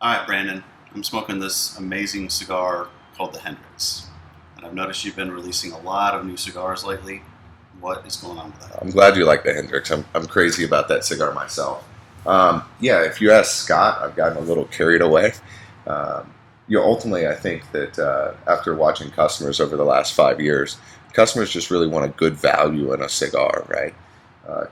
All right, Brandon, I'm smoking this amazing cigar called the Hendrix. And I've noticed you've been releasing a lot of new cigars lately. What is going on with that? I'm glad you like the Hendrix. I'm crazy about that cigar myself. Yeah, if you ask Scott, I've gotten a little carried away. Ultimately, I think that after watching customers over the last 5 years, customers just really want a good value in a cigar, right?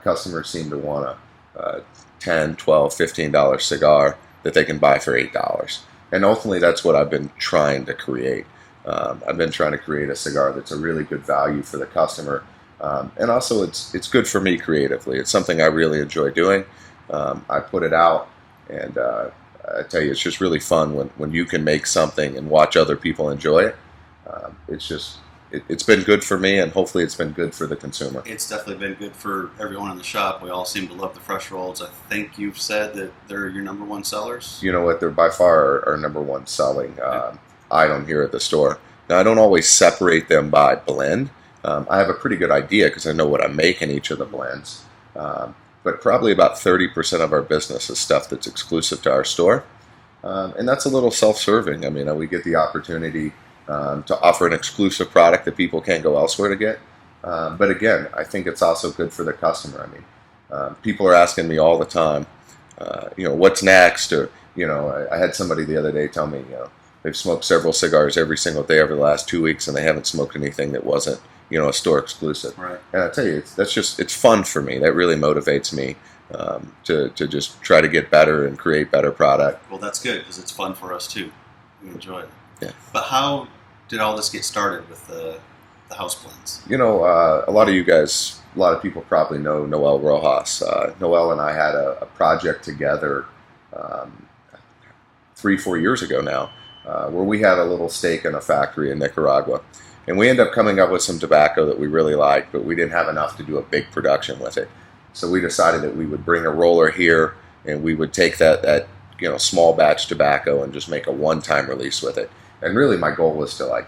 Customers seem to want a $10, $12, $15 cigar that they can buy for $8. And ultimately, that's what I've been trying to create. I've been trying to create a cigar that's a really good value for the customer. And also, it's good for me creatively. It's something I really enjoy doing. I put it out, and I tell you, it's just really fun when you can make something and watch other people enjoy it. It's been good for me, and hopefully it's been good for the consumer. It's definitely been good for everyone in the shop. We all seem to love the fresh rolls. I think you've said that they're your number one sellers. You know what? They're by far our number one selling item here at the store. Now, I don't always separate them by blend. I have a pretty good idea because I know what I make in each of the blends. But probably about 30% of our business is stuff that's exclusive to our store. And that's a little self-serving. I mean, we get the opportunity to offer an exclusive product that people can't go elsewhere to get. But again, I think it's also good for the customer. I mean, people are asking me all the time, what's next? Or, I had somebody the other day tell me, they've smoked several cigars every single day over the last 2 weeks, and they haven't smoked anything that wasn't, a store exclusive. Right. And I tell you, it's fun for me. That really motivates me to just try to get better and create better product. Well, that's good because it's fun for us too. We enjoy it. Yeah. But how did all this get started with the house blends? A lot of you guys, a lot of people probably know Noel Rojas. Noel and I had a project together 3-4 years ago now, where we had a little stake in a factory in Nicaragua. And we ended up coming up with some tobacco that we really liked, but we didn't have enough to do a big production with it. So we decided that we would bring a roller here, and we would take that small batch tobacco and just make a one-time release with it. And really my goal was to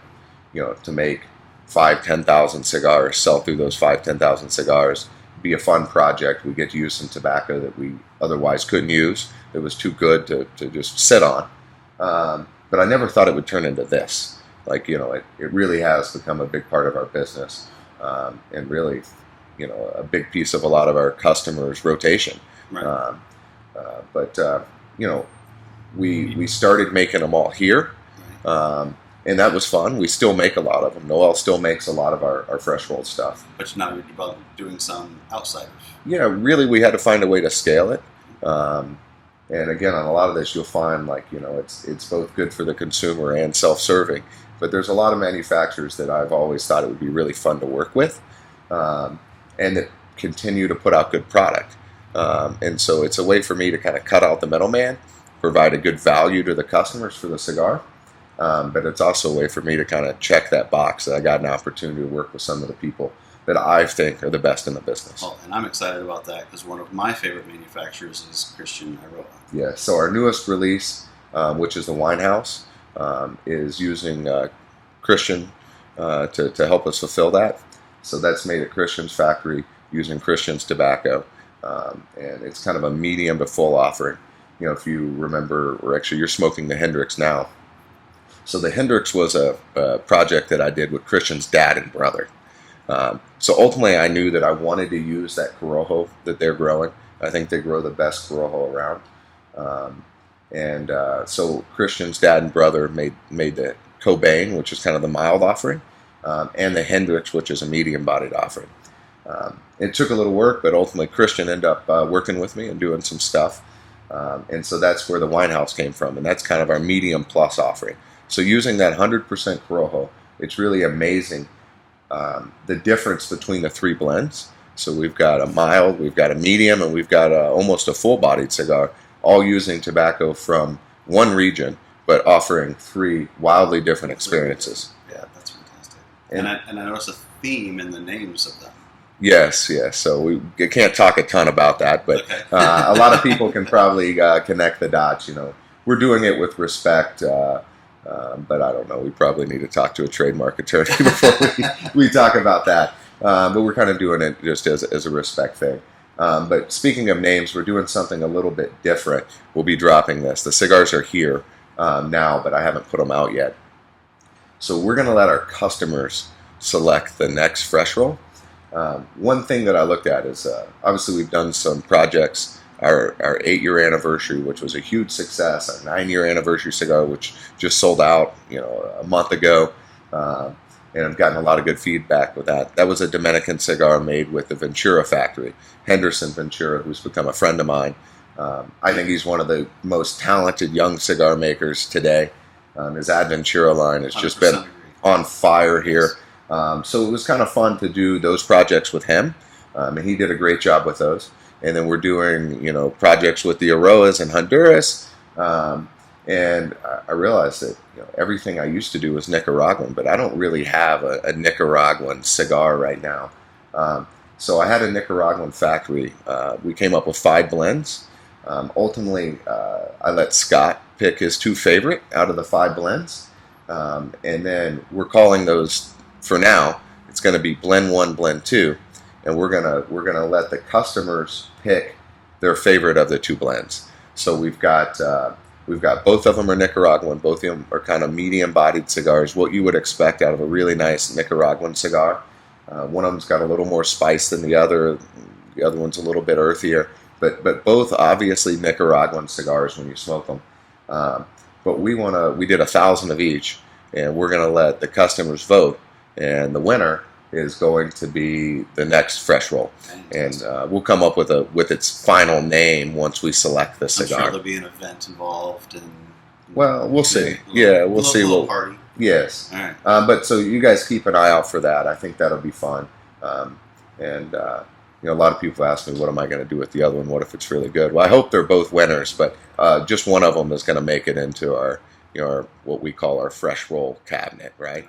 to make 5,000-10,000 cigars, sell through those 5,000-10,000 cigars, be a fun project. We get to use some tobacco that we otherwise couldn't use. It was too good to just sit on. But I never thought it would turn into this. It really has become a big part of our business, and really, a big piece of a lot of our customers' rotation. Right. We started making them all here, and that was fun. We still make a lot of them. Noel still makes a lot of our fresh rolled stuff. But now you're doing some outside of. Yeah, really, we had to find a way to scale it. And again, on a lot of this, you'll find it's both good for the consumer and self-serving. But there's a lot of manufacturers that I've always thought it would be really fun to work with, and that continue to put out good product. And so it's a way for me to kind of cut out the middleman, provide a good value to the customers for the cigar. But it's also a way for me to kind of check that box that I got an opportunity to work with some of the people that I think are the best in the business. Oh, and I'm excited about that because one of my favorite manufacturers is Christian Iroha. Yeah, so our newest release, which is the Winehouse, is using Christian to help us fulfill that. So that's made at Christian's factory using Christian's tobacco, and it's kind of a medium to full offering. If you remember, or actually you're smoking the Hendrix now. So the Hendrix was a project that I did with Christian's dad and brother. So ultimately I knew that I wanted to use that Corojo that they're growing. I think they grow the best Corojo around. So Christian's dad and brother made the Cobain, which is kind of the mild offering, and the Hendrix, which is a medium-bodied offering. It took a little work, but ultimately Christian ended up working with me and doing some stuff. And so that's where the Winehouse came from, and that's kind of our medium-plus offering. So using that 100% Corojo, it's really amazing the difference between the three blends. So we've got a mild, we've got a medium, and we've got almost a full-bodied cigar, all using tobacco from one region, but offering three wildly different experiences. Yeah, that's fantastic. And I noticed a theme in the names of them. Yes. So we can't talk a ton about that, but okay. A lot of people can probably connect the dots. We're doing it with respect, but I don't know. We probably need to talk to a trademark attorney before we talk about that. But we're kind of doing it just as a respect thing. But speaking of names, we're doing something a little bit different. We'll be dropping this. The cigars are here now, but I haven't put them out yet. So we're going to let our customers select the next fresh roll. One thing that I looked at is obviously we've done some projects. Our 8-year anniversary, which was a huge success, our 9-year anniversary cigar, which just sold out, a month ago, and I've gotten a lot of good feedback with that. That was a Dominican cigar made with the Ventura factory, Henderson Ventura, who's become a friend of mine. I think he's one of the most talented young cigar makers today. His Adventura line has just been on fire here. So it was kind of fun to do those projects with him, and he did a great job with those. And then we're doing, projects with the Aroas in Honduras. And I realized that everything I used to do was Nicaraguan, but I don't really have a Nicaraguan cigar right now. So I had a Nicaraguan factory. We came up with 5 blends. Ultimately, I let Scott pick his 2 favorite out of the 5 blends. And then we're calling those, for now, it's going to be blend 1, blend 2. And we're gonna let the customers pick their favorite of the 2 blends. So we've got both of them are Nicaraguan. Both of them are kind of medium-bodied cigars, what you would expect out of a really nice Nicaraguan cigar. One of them's got a little more spice than the other. The other one's a little bit earthier. But both obviously Nicaraguan cigars when you smoke them. But we did 1,000 of each, and we're gonna let the customers vote, and the winner is going to be the next fresh roll, and we'll come up with its final name once we select the cigar. I'm sure there'll be an event involved, and well, we'll see. We'll see. Little party. Yes. All right. But so you guys keep an eye out for that. I think that'll be fun. And a lot of people ask me, what am I going to do with the other one? What if it's really good? Well, I hope they're both winners, but just one of them is going to make it into our what we call our fresh roll cabinet, right?